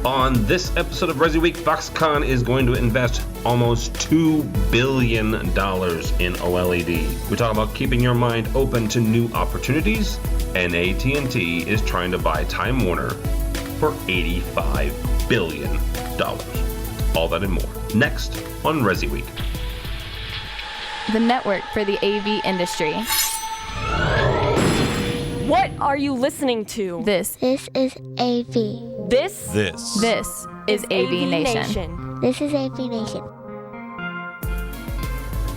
On this episode of ResiWeek, Foxconn is going to invest almost $2 billion in OLED. We talk about keeping your mind open to new opportunities, and AT&T is trying to buy Time Warner for $85 billion. All that and more, next on ResiWeek. The network for the AV industry. What are you listening to? This is AV. This is AVNation. This is AVNation.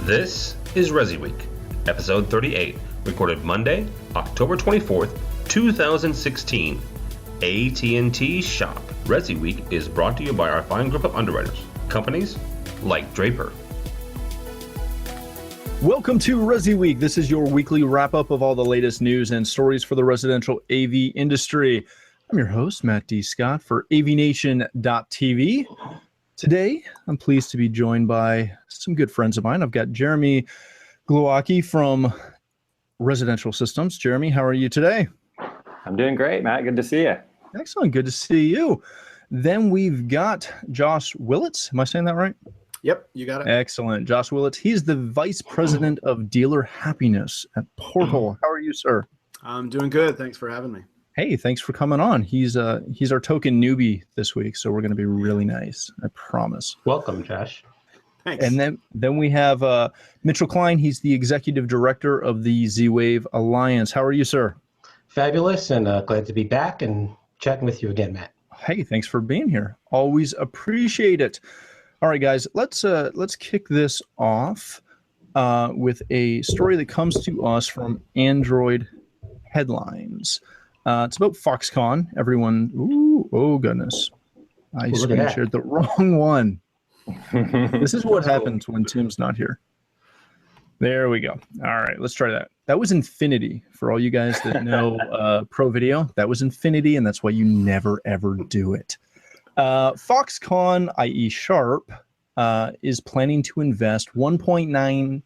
This is ResiWeek, episode 38, recorded Monday, October 24th, 2016. AT&T Shop. ResiWeek is brought to you by our fine group of underwriters, companies like Draper. Welcome to ResiWeek. This is your weekly wrap-up of all the latest news and stories for the residential AV industry. I'm your host, Matt D. Scott for AVNation.tv. Today, I'm pleased to be joined by some good friends of mine. I've got Jeremy Glowacki from Residential Systems. Jeremy, how are you today? I'm doing great, Matt. Good to see you. Excellent. Good to see you. Then we've got Josh Willits. Am I saying that right? Yep, you got it. Excellent. Josh Willits. He's the Vice President of Dealer Happiness at Portal. How are you, sir? I'm doing good. Thanks for having me. Hey, thanks for coming on. He's our token newbie this week, so we're going to be really nice. I promise. Welcome, Josh. Thanks. And then we have Mitch Klein. He's the Executive Director of the Z-Wave Alliance. How are you, sir? Fabulous, and glad to be back and chatting with you again, Matt. Hey, thanks for being here. Always appreciate it. All right, guys, let's kick this off with a story that comes to us from Android Headlines. It's about Foxconn. Everyone, oh goodness, I screen shared the wrong one. This is what happens when Tim's not here. There we go. All right, let's try that. That was Infinity. For all you guys that know Pro Video, that was Infinity, and that's why you never, ever do it. Foxconn, i.e. Sharp, is planning to invest $1.9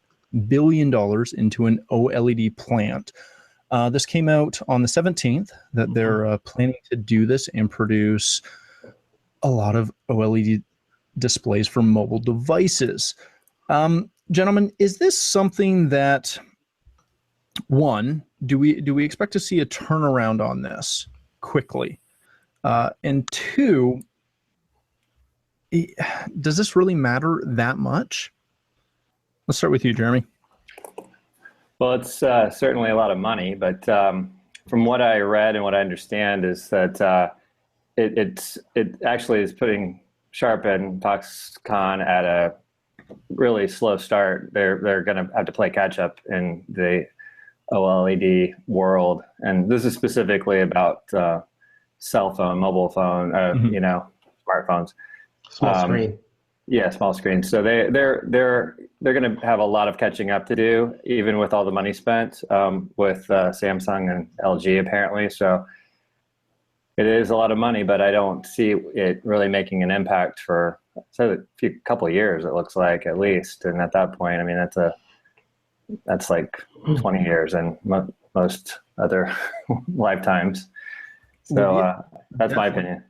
billion into an OLED plant. This came out on the 17th, that they're planning to do this and produce a lot of OLED displays for mobile devices. Gentlemen, is this something that, one, do we expect to see a turnaround on this quickly? And two, does this really matter that much? Let's start with you, Jeremy. Well, it's certainly a lot of money, but from what I read and what I understand is that it actually is putting Sharp and Foxconn at a really slow start. They're going to have to play catch up in the OLED world, and this is specifically about cell phone, mobile phone, smartphones. Small screen. Yeah, small screen. So they're going to have a lot of catching up to do, even with all the money spent with Samsung and LG apparently. So it is a lot of money, but I don't see it really making an impact for a couple of years. It looks like, at least, and at that point, I mean that's like 20 years and most other lifetimes. So that's my opinion.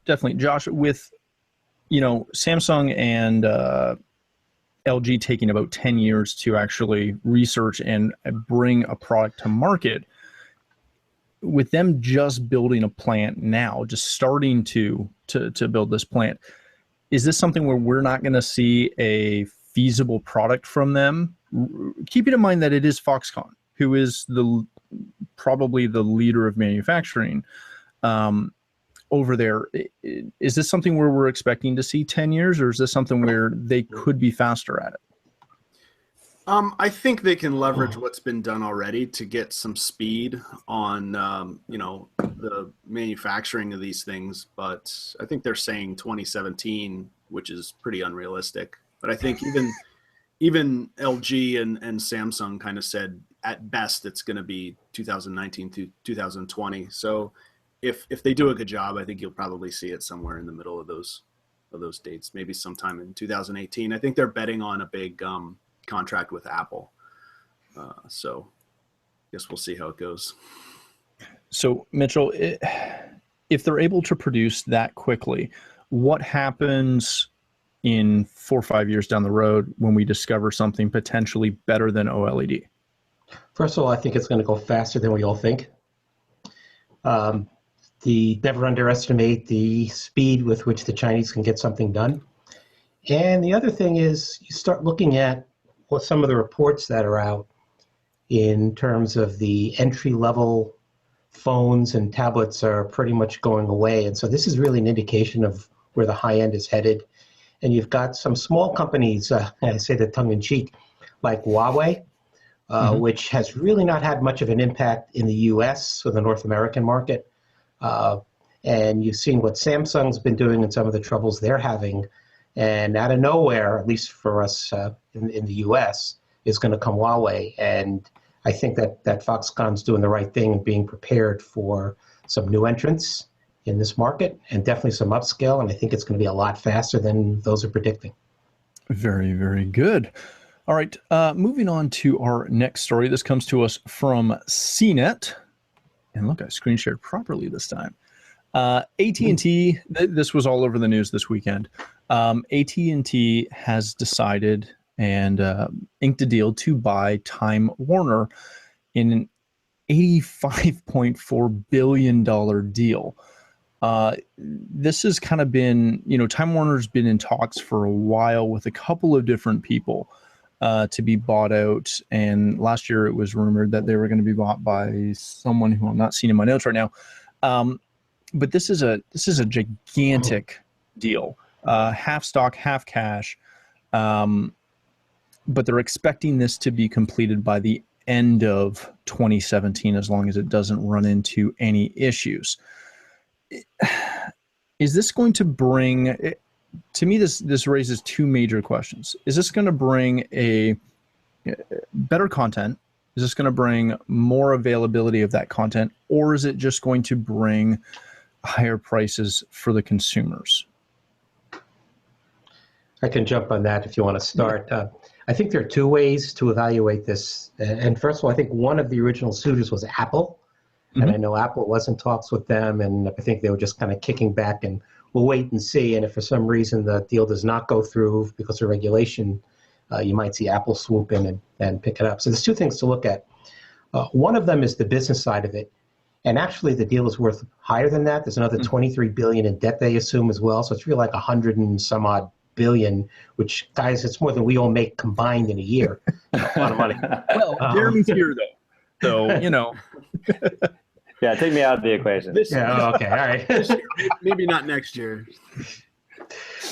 Definitely, Josh. With Samsung and LG taking about 10 years to actually research and bring a product to market, with them just building a plant now, just starting to build this plant, is this something where we're not going to see a feasible product from them? Keeping in mind that it is Foxconn, who is probably the leader of manufacturing over there. Is this something where we're expecting to see 10 years, or is this something where they could be faster at it? I think they can leverage what's been done already to get some speed on, the manufacturing of these things. But I think they're saying 2017, which is pretty unrealistic. But I think even LG and Samsung kind of said at best it's going to be 2019 to 2020. So if they do a good job, I think you'll probably see it somewhere in the middle of those dates, maybe sometime in 2018. I think they're betting on a big contract with Apple. So I guess we'll see how it goes. So Mitchell, if they're able to produce that quickly, what happens in 4 or 5 years down the road when we discover something potentially better than OLED? First of all, I think it's going to go faster than we all think. Never underestimate the speed with which the Chinese can get something done. And the other thing is you start looking at what some of the reports that are out in terms of the entry-level phones and tablets are pretty much going away. And so this is really an indication of where the high end is headed. And you've got some small companies, I say that tongue-in-cheek, like Huawei, which has really not had much of an impact in the US or the North American market. And you've seen what Samsung's been doing and some of the troubles they're having. And out of nowhere, at least for us in the US, is going to come Huawei. And I think that Foxconn's doing the right thing and being prepared for some new entrants in this market and definitely some upscale. And I think it's going to be a lot faster than those are predicting. Very, very good. All right, moving on to our next story. This comes to us from CNET. And look, I screen shared properly this time. AT&T, this was all over the news this weekend. AT&T has decided and inked a deal to buy Time Warner in an $85.4 billion deal. This has kind of been, Time Warner's been in talks for a while with a couple of different people to be bought out. And last year it was rumored that they were going to be bought by someone who I'm not seeing in my notes right now. But this is a gigantic deal, half stock, half cash. But they're expecting this to be completed by the end of 2017, as long as it doesn't run into any issues. Is this going to bring, to me, this raises two major questions. Is this going to bring a better content? Is this going to bring more availability of that content? Or is it just going to bring higher prices for the consumers? I can jump on that if you want to start. I think there are two ways to evaluate this. And first of all, I think one of the original suitors was Apple. And I know Apple was in talks with them, and I think they were just kind of kicking back and we'll wait and see. And if for some reason the deal does not go through because of regulation, you might see Apple swoop in and pick it up. So there's two things to look at. One of them is the business side of it. And actually the deal is worth higher than that. There's another $23 billion in debt they assume as well. So it's really like 100 and some odd billion, which, guys, it's more than we all make combined in a year. A lot of money. Well, Jeremy's here, though. So, Yeah, take me out of the equation. Okay, all right. Maybe not next year.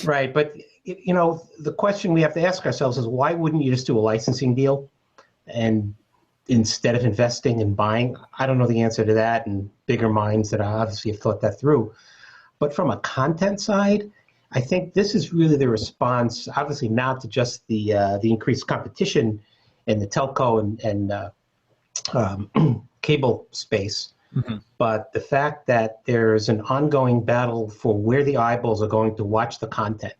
Right, but, the question we have to ask ourselves is, why wouldn't you just do a licensing deal and instead of investing and buying? I don't know the answer to that, and bigger minds that obviously have thought that through. But from a content side, I think this is really the response, obviously not to just the increased competition in the telco and cable space, but the fact that there's an ongoing battle for where the eyeballs are going to watch the content.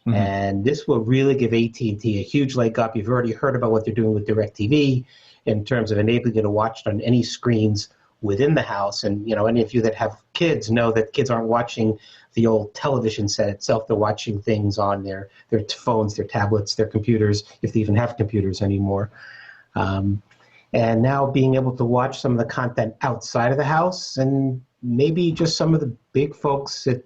And this will really give AT&T a huge leg up. You've already heard about what they're doing with DirecTV in terms of enabling you to watch it on any screens within the house. And, any of you that have kids know that kids aren't watching the old television set itself. They're watching things on their phones, their tablets, their computers, if they even have computers anymore. And now being able to watch some of the content outside of the house, and maybe just some of the big folks at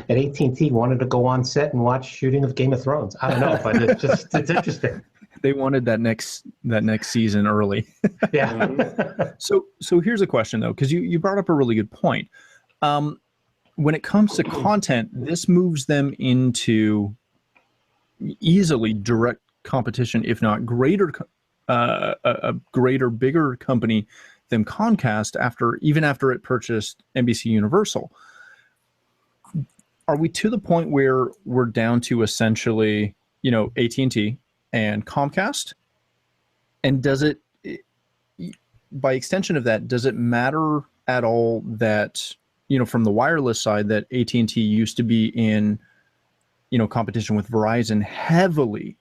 AT&T wanted to go on set and watch shooting of Game of Thrones. I don't know, but it's interesting. They wanted that next season early. Yeah. So here's a question, though, because you brought up a really good point. When it comes to content, this moves them into easily direct competition, if not greater, a greater, bigger company than Comcast even after it purchased NBC Universal. Are we to the point where we're down to essentially, AT&T and Comcast? And does it, by extension of that, does it matter at all that, from the wireless side, that AT&T used to be in, competition with Verizon heavily?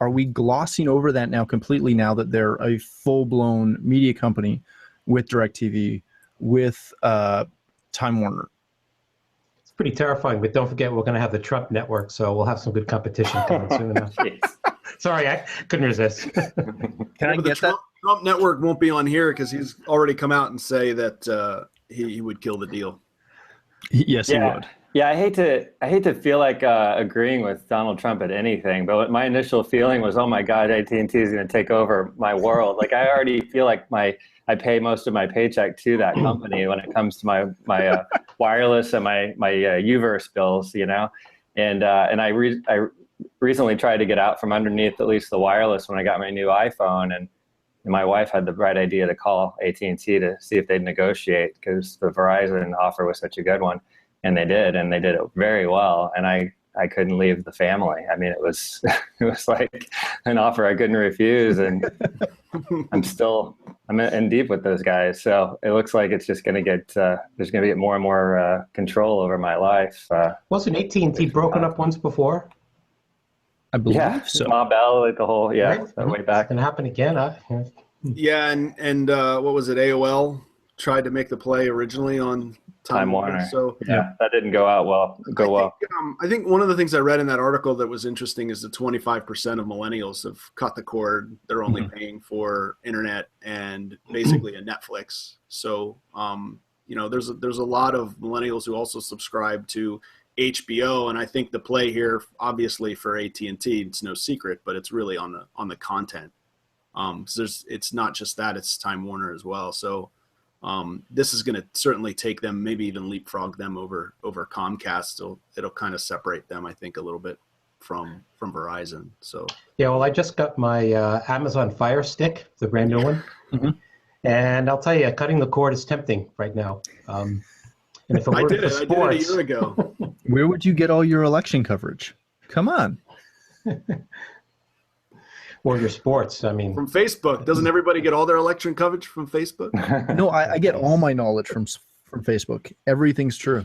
Are we glossing over that now completely, now that they're a full-blown media company with DirecTV, with Time Warner. It's pretty terrifying, but don't forget we're going to have the Trump network, so we'll have some good competition coming soon enough. Sorry, I couldn't resist. Can I But get that? Trump network won't be on here because he's already come out and say that he would kill the deal. Yes, he would. Yeah, I hate to feel like agreeing with Donald Trump at anything, but my initial feeling was, oh my God, AT&T is going to take over my world. Like I already feel like I pay most of my paycheck to that company when it comes to my wireless and my UVerse bills, you know, and I recently tried to get out from underneath at least the wireless when I got my new iPhone, and my wife had the bright idea to call AT&T to see if they'd negotiate because the Verizon offer was such a good one. And they did it very well. And I couldn't leave the family. I mean, it was like an offer I couldn't refuse. And I'm in deep with those guys. So it looks like it's just going to get, there's going to get more and more control over my life. Wasn't AT&T broken up once before? I believe so. Ma Bell, like the whole, Right? way back. It's going to happen again. Yeah, and what was it? AOL tried to make the play originally on Time Warner. So that didn't go out well. I think one of the things I read in that article that was interesting is that 25% of millennials have cut the cord. They're only paying for internet and basically a Netflix. So there's a lot of millennials who also subscribe to HBO, and I think the play here, obviously for AT&T, it's no secret, but it's really on the content. So it's not just that; it's Time Warner as well. So. This is going to certainly take them, maybe even leapfrog them over Comcast. It'll kind of separate them, I think, a little bit from Verizon. So yeah, well, I just got my Amazon Fire Stick, the brand new one, and I'll tell you, cutting the cord is tempting right now. And if I did it a year ago. Where would you get all your election coverage? Come on. Or your sports, I mean. From Facebook. Doesn't everybody get all their election coverage from Facebook? No, I get all my knowledge from Facebook. Everything's true.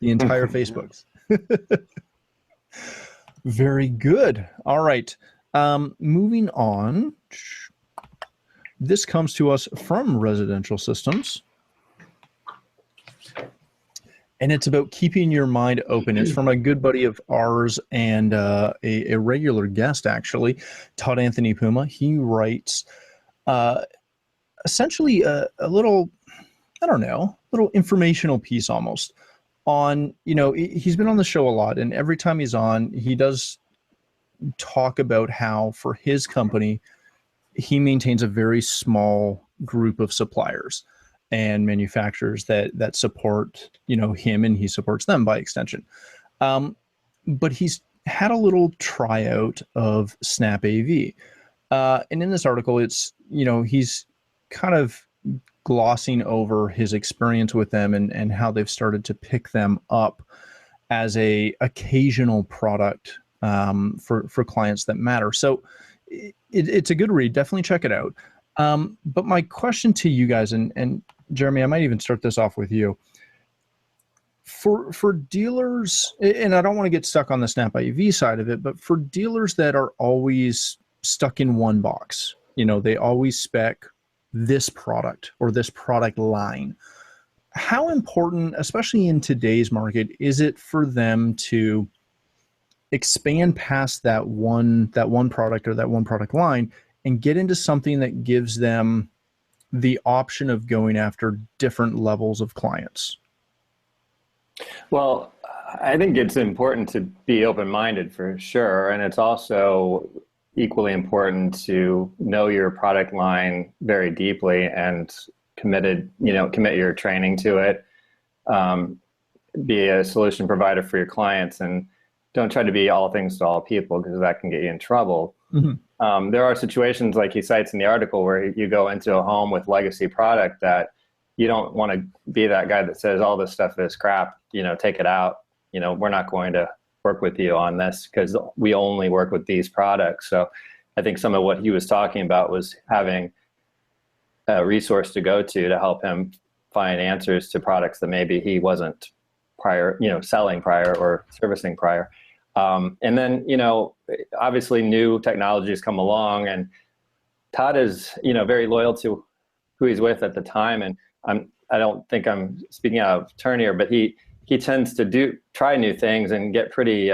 The entire Facebook's. Very good. All right. Moving on. This comes to us from Residential Systems. And it's about keeping your mind open. It's from a good buddy of ours and a regular guest, actually, Todd Anthony Puma. He writes essentially a little, little informational piece almost on, he's been on the show a lot. And every time he's on, he does talk about how for his company, he maintains a very small group of suppliers and manufacturers that support, him, and he supports them by extension. But he's had a little tryout of Snap AV. And in this article, it's, he's kind of glossing over his experience with them and how they've started to pick them up as a occasional product for clients that matter. So it's a good read. Definitely check it out. But my question to you guys, and Jeremy, I might even start this off with you. For dealers, and I don't want to get stuck on the Snap AV side of it, but for dealers that are always stuck in one box, they always spec this product or this product line. How important, especially in today's market, is it for them to expand past that one product or that one product line and get into something that gives them the option of going after different levels of clients? Well, I think it's important to be open-minded for sure. And it's also equally important to know your product line very deeply and commit your training to it. Be a solution provider for your clients, and don't try to be all things to all people, because that can get you in trouble. Mm-hmm. There are situations like he cites in the article where you go into a home with legacy product that you don't want to be that guy that says all this stuff is crap, take it out. We're not going to work with you on this because we only work with these products. So I think some of what he was talking about was having a resource to go to help him find answers to products that maybe he wasn't selling prior or servicing prior. And then, obviously new technologies come along, and Todd is, very loyal to who he's with at the time. And I don't think I'm speaking out of turn here, but he tends to try new things and get pretty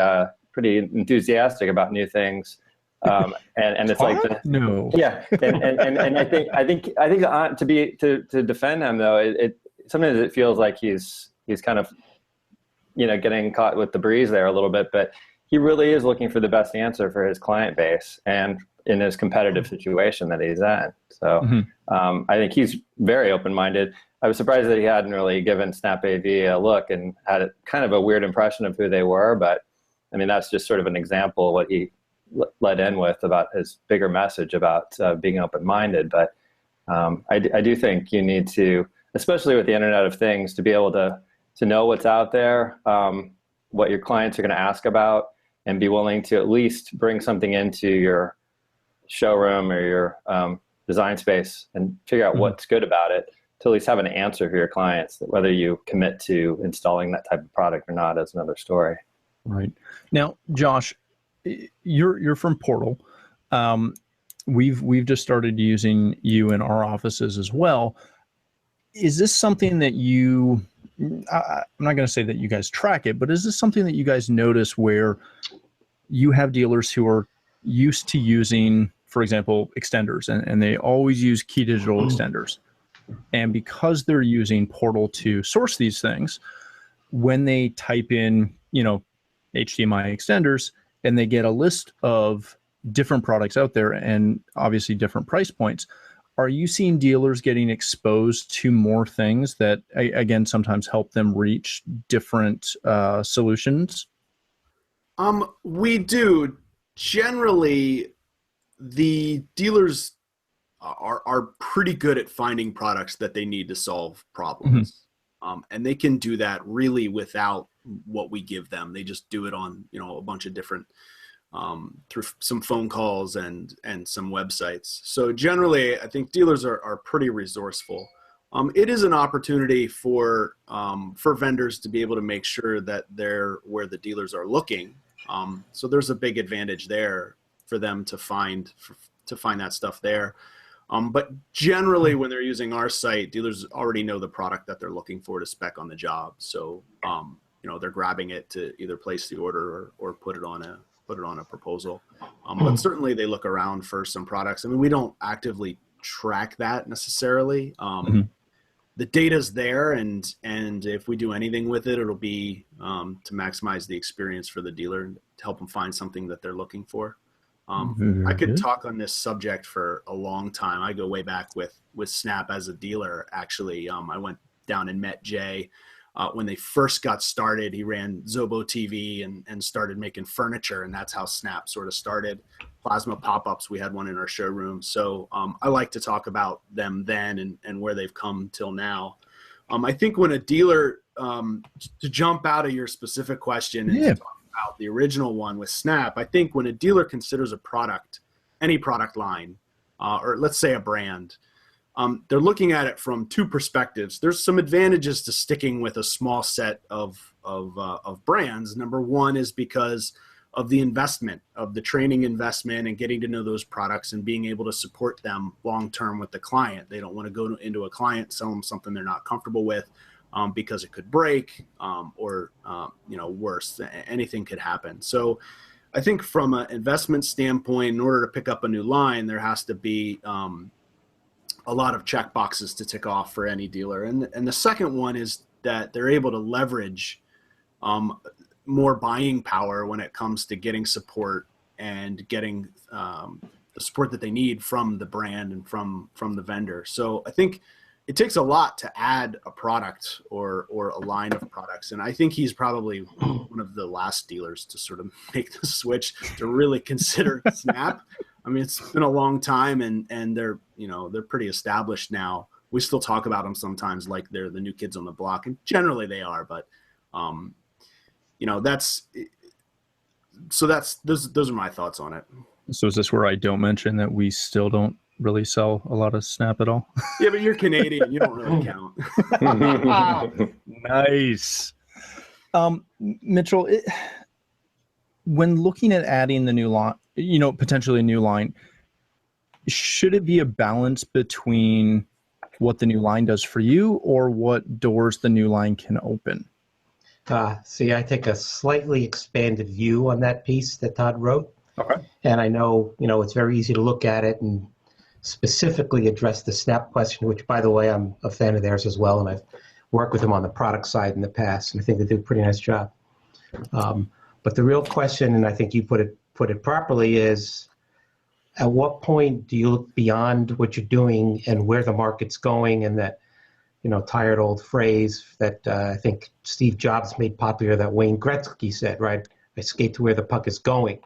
enthusiastic about new things. And it's like no. Yeah. And I think to defend him though, it sometimes it feels like he's kind of, getting caught with the breeze there a little bit, but he really is looking for the best answer for his client base and in his competitive situation that he's in. So I think he's very open-minded. I was surprised that he hadn't really given Snap AV a look and had kind of a weird impression of who they were. But I mean, that's just sort of an example of what he led in with about his bigger message about being open-minded. But I do think you need to, especially with the Internet of Things, to be able to know what's out there, what your clients are going to ask about, and be willing to at least bring something into your showroom or your design space and figure out what's good about it, to at least have an answer for your clients. That whether you commit to installing that type of product or not is another story. Right. Now, Josh, you're from Portal. We've just started using you in our offices as well. Is this something that you? I'm not going to say that you guys track it, but is this something that you guys notice where you have dealers who are used to using, for example, extenders, and they always use key digital extenders, and because they're using Portal to source these things, when they type in, HDMI extenders, and they get a list of different products out there and obviously different price points, are you seeing dealers getting exposed to more things that, again, sometimes help them reach different solutions? We do. Generally, the dealers are pretty good at finding products that they need to solve problems. And they can do that really without what we give them. They just do it on, a bunch of different, through some phone calls and some websites. So generally, I think dealers are pretty resourceful. It is an opportunity for vendors to be able to make sure that they're where the dealers are looking. So there's a big advantage there for them to find that stuff there. But generally, when they're using our site, dealers already know the product that they're looking for to spec on the job. So they're grabbing it to either place the order or put it on a proposal. But certainly they look around for some products. I mean, we don't actively track that necessarily. The data's there, and if we do anything with it, it'll be to maximize the experience for the dealer and to help them find something that they're looking for. I could talk on this subject for a long time. I go way back with Snap as a dealer. Actually, I went down and met Jay when they first got started. He ran Zobo TV and started making furniture, and that's how Snap sort of started. Plasma pop-ups, we had one in our showroom. So I like to talk about them then and where they've come till now. I think when a dealer, to jump out of your specific question and to talk about the original one with Snap, I think when a dealer considers a product, any product line, or let's say a brand, they're looking at it from two perspectives. There's some advantages to sticking with a small set of brands. Number one is because of the investment, of the training investment and getting to know those products and being able to support them long-term with the client. They don't want to go into a client, sell them something they're not comfortable with because it could break or worse, anything could happen. So I think from an investment standpoint, in order to pick up a new line, there has to be a lot of check boxes to tick off for any dealer. And the second one is that they're able to leverage more buying power when it comes to getting support and getting the support that they need from the brand and from the vendor. So I think it takes a lot to add a product or a line of products. And I think he's probably one of the last dealers to sort of make the switch to really consider Snap. I mean, it's been a long time and they're pretty established now. We still talk about them sometimes like they're the new kids on the block, and generally they are, but those are my thoughts on it. So is this where I don't mention that we still don't really sell a lot of Snap at all? Yeah, but you're Canadian. You don't really count. Nice. Mitchell, when looking at adding the new line, potentially a new line, should it be a balance between what the new line does for you or what doors the new line can open? See, I take a slightly expanded view on that piece that Todd wrote. Okay. And I know, it's very easy to look at it and specifically address the Snap question, which, by the way, I'm a fan of theirs as well. And I've worked with them on the product side in the past, and I think they do a pretty nice job. But the real question, and I think you put it properly, is at what point do you look beyond what you're doing and where the market's going, and that, tired old phrase that I think Steve Jobs made popular that Wayne Gretzky said, right? I skate to where the puck is going.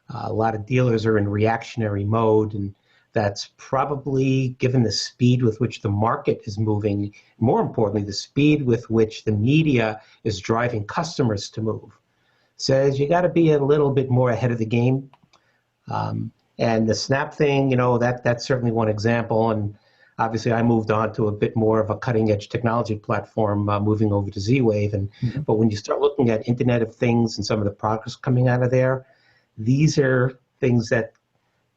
A lot of dealers are in reactionary mode, and that's probably, given the speed with which the market is moving, more importantly, the speed with which the media is driving customers to move, says you got to be a little bit more ahead of the game. And the Snap thing, that's certainly one example. And obviously, I moved on to a bit more of a cutting-edge technology platform, moving over to Z-Wave. But when you start looking at Internet of Things and some of the products coming out of there, these are things that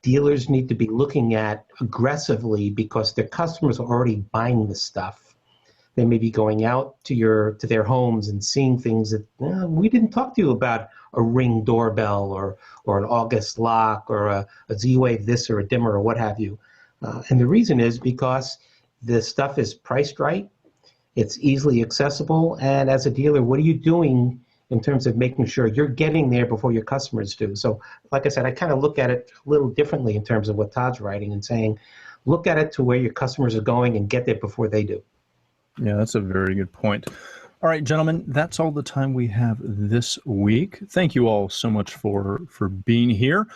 dealers need to be looking at aggressively because their customers are already buying the stuff. They may be going out to their homes and seeing things that we didn't talk to you about, a Ring doorbell or an August lock or a Z-Wave this or a dimmer or what have you. And the reason is because the stuff is priced right, it's easily accessible, and as a dealer, what are you doing in terms of making sure you're getting there before your customers do? So, like I said, I kind of look at it a little differently in terms of what Todd's writing and saying, look at it to where your customers are going and get there before they do. Yeah, that's a very good point. All right, gentlemen, that's all the time we have this week. Thank you all so much for being here.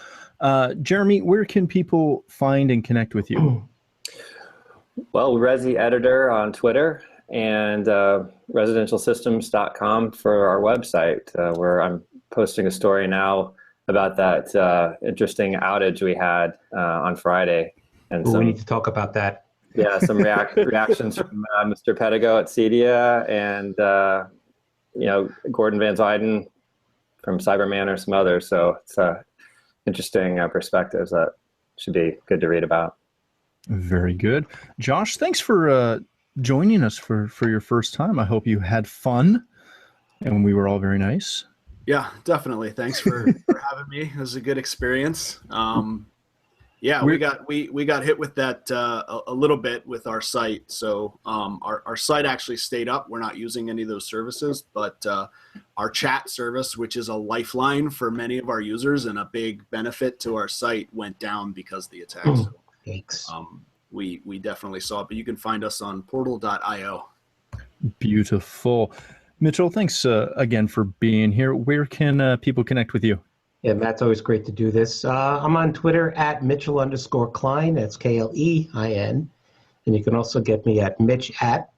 Jeremy, where can people find and connect with you? Well, Resi Editor on Twitter and residentialsystems.com for our website, where I'm posting a story now about that interesting outage we had on Friday. And we need to talk about that. Yeah, some reactions from Mr. Pedigo at Cedia and Gordon Van Zyden from Cyberman or some others. So it's interesting perspectives that should be good to read about. Very good. Josh, thanks for joining us for your first time. I hope you had fun and we were all very nice. Yeah, definitely. Thanks for having me. It was a good experience. Yeah, we got hit with that a little bit with our site. So our site actually stayed up. We're not using any of those services, but our chat service, which is a lifeline for many of our users and a big benefit to our site, went down because of the attack. So, thanks. We definitely saw it, but you can find us on portal.io. Beautiful. Mitchell, thanks again for being here. Where can people connect with you? Yeah, Matt's always great to do this. I'm on Twitter at Mitchell_Klein. That's Klein. And you can also get me at Mitch at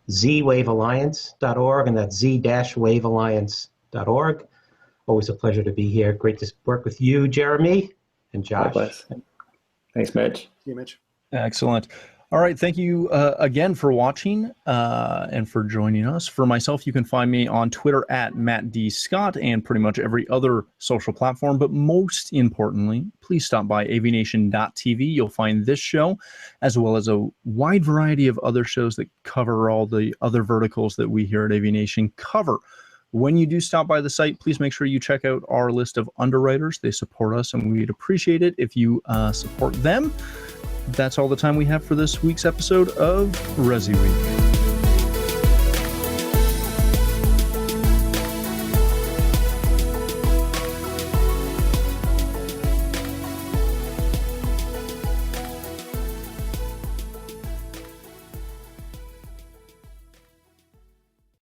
zwavealliance.org, and that's z-wavealliance.org. Always a pleasure to be here. Great to work with you, Jeremy and Josh. Likewise. Thanks, Mitch. See you, Mitch. Excellent. All right. Thank you again for watching and for joining us. For myself, you can find me on Twitter at Matt D. Scott and pretty much every other social platform. But most importantly, please stop by AVNation.tv. You'll find this show as well as a wide variety of other shows that cover all the other verticals that we here at AVNation cover. When you do stop by the site, please make sure you check out our list of underwriters. They support us, and we'd appreciate it if you support them. That's all the time we have for this week's episode of ResiWeek.